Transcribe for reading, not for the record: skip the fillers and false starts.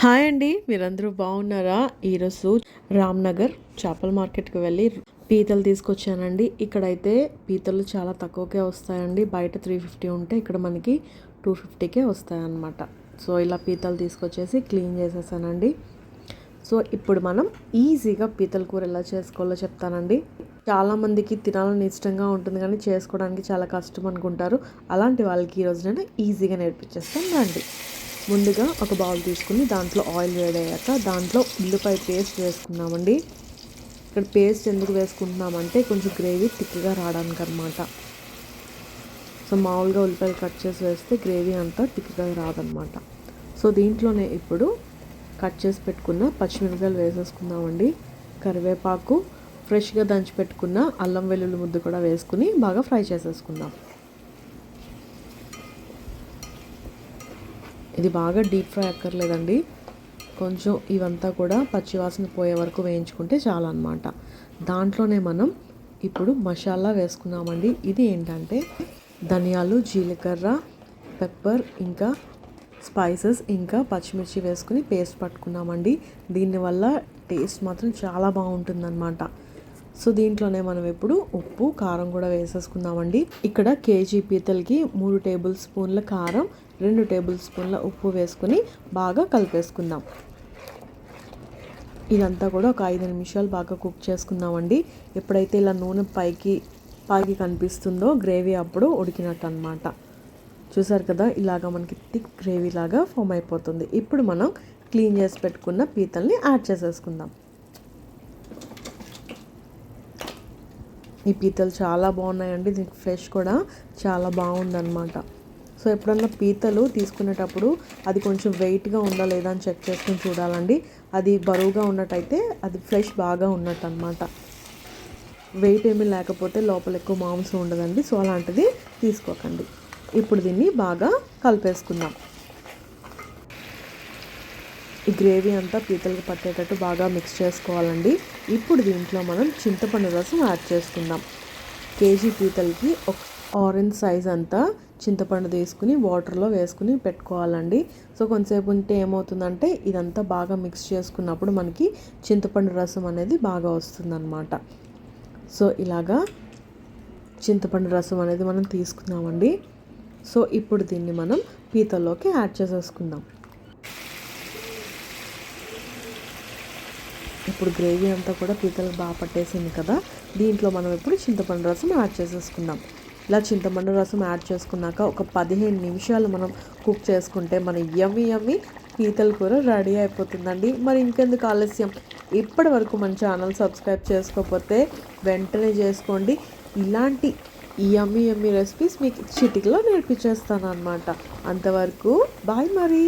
Hi అండి, మీరందరూ బాగున్నారా? ఈరోజు రామ్నగర్ చేపల మార్కెట్కి వెళ్ళి పీతలు తీసుకొచ్చానండి. ఇక్కడైతే పీతలు చాలా తక్కువకే వస్తాయండి. బయట 350 ఉంటే ఇక్కడ మనకి 250కే వస్తాయన్నమాట. సో ఇలా పీతలు తీసుకొచ్చేసి క్లీన్ చేసేసానండి. సో ఇప్పుడు మనం ఈజీగా పీతల కూర ఎలా చేసుకోవాలో చెప్తానండి. చాలామందికి తినాలని ఇష్టంగా ఉంటుంది కానీ చేసుకోవడానికి చాలా కష్టం అనుకుంటారు. అలాంటి వాళ్ళకి ఈరోజు నేను ఈజీగా నేర్పించేస్తాను రండి. ముందుగా ఒక బౌల్ తీసుకుని దాంట్లో ఆయిల్ వేడయ్యాక దాంట్లో ఉల్లిపాయ పేస్ట్ వేసుకున్నామండి. ఇక్కడ పేస్ట్ ఎందుకు వేసుకుంటున్నామంటే కొంచెం గ్రేవీ థిక్గా రావడానికి అనమాట. సో మామూలుగా ఉల్లిపాయలు కట్ చేసి వేస్తే గ్రేవీ అంతా థిక్గా రాదనమాట. సో దీంట్లోనే ఇప్పుడు కట్ చేసి పెట్టుకున్న పచ్చిమిరపకాయలు వేసేసుకుందామండి. కరివేపాకు, ఫ్రెష్గా దంచి పెట్టుకున్న అల్లం వెల్లుల్లి ముద్ద కూడా వేసుకుని బాగా ఫ్రై చేసేసుకుందాం. ఇది బాగా డీప్ ఫ్రై అక్కర్లేదండి, కొంచెం ఇవంతా కూడా పచ్చివాసన పోయే వరకు వేయించుకుంటే చాలా అన్నమాట. దాంట్లోనే మనం ఇప్పుడు మసాలా వేసుకున్నామండి. ఇది ఏంటంటే ధనియాలు, జీలకర్ర, పెప్పర్, ఇంకా స్పైసెస్, ఇంకా పచ్చిమిర్చి వేసుకుని పేస్ట్ పట్టుకున్నామండి. దీనివల్ల టేస్ట్ మాత్రం చాలా బాగుంటుందన్నమాట. సో దీంట్లోనే మనం ఇప్పుడు ఉప్పు, కారం కూడా వేసేసుకుందామండి. ఇక్కడ కేజీ పీతలకి 3 టేబుల్ స్పూన్ల కారం, 2 టేబుల్ స్పూన్ల ఉప్పు వేసుకుని బాగా కలిపేసుకుందాం. ఇదంతా కూడా ఒక 5 నిమిషాలు బాగా కుక్ చేసుకుందామండి. ఎప్పుడైతే ఇలా నూనె పైకి కనిపిస్తుందో గ్రేవీ అప్పుడు ఉడికినట్టు అనమాట. చూసారు కదా, ఇలాగా మనకి థిక్ గ్రేవీ లాగా ఫామ్ అయిపోతుంది. ఇప్పుడు మనం క్లీన్ చేసి పెట్టుకున్న పీతల్ని యాడ్ చేసేసుకుందాం. ఈ పీతలు చాలా బాగున్నాయండి. దీనికి ఫ్రెష్ కూడా చాలా బాగుందన్నమాట. సో ఎప్పుడన్నా పీతలు తీసుకునేటప్పుడు అది కొంచెం వెయిట్గా ఉందా లేదా అని చెక్ చేసుకుని చూడాలండి. అది బరువుగా ఉన్నట్టయితే అది ఫ్రెష్ బాగా ఉన్నట్టు అనమాట. వెయిట్ ఏమీ లేకపోతే లోపల ఎక్కువ మాంసం ఉండదండి. సో అలాంటిది తీసుకోకండి. ఇప్పుడు దీన్ని బాగా కలిపేసుకుందాం. ఈ గ్రేవీ అంతా పీతలకు పట్టేటట్టు బాగా మిక్స్ చేసుకోవాలండి. ఇప్పుడు దీంట్లో మనం చింతపండు రసం యాడ్ చేసుకుందాం. కేజీ పీతలకి ఒక ఆరెంజ్ సైజ్ అంతా చింతపండు తీసుకుని వాటర్లో వేసుకుని పెట్టుకోవాలండి. సో కొంతసేపు ఉంటే ఏమవుతుందంటే ఇదంతా బాగా మిక్స్ చేసుకున్నప్పుడు మనకి చింతపండు రసం అనేది బాగా వస్తుందన్నమాట. సో ఇలాగా చింతపండు రసం అనేది మనం తీసుకున్నామండి. సో ఇప్పుడు దీన్ని మనం పీతల్లోకి యాడ్ చేసేసుకుందాం. ఇప్పుడు గ్రేవీ అంతా కూడా పీతలకు బాగా పట్టేసింది కదా, దీంట్లో మనం ఇప్పుడు చింతపండు రసం యాడ్ చేసేసుకుందాం. ఇలా చింతపండు రసం యాడ్ చేసుకున్నాక ఒక 15 నిమిషాలు మనం కుక్ చేసుకుంటే మన యమ్మీ పీతల కూర రెడీ అయిపోతుందండి. మరి ఇంకెందుకు ఆలస్యం, ఇప్పటి వరకు మన ఛానల్ సబ్స్క్రైబ్ చేసుకోకపోతే వెంటనే చేసుకోండి. ఇలాంటి యమ్మీ రెసిపీస్ మీకు చిటికలో నేర్పించేస్తాను అనమాట. అంతవరకు బాయ్ మరి.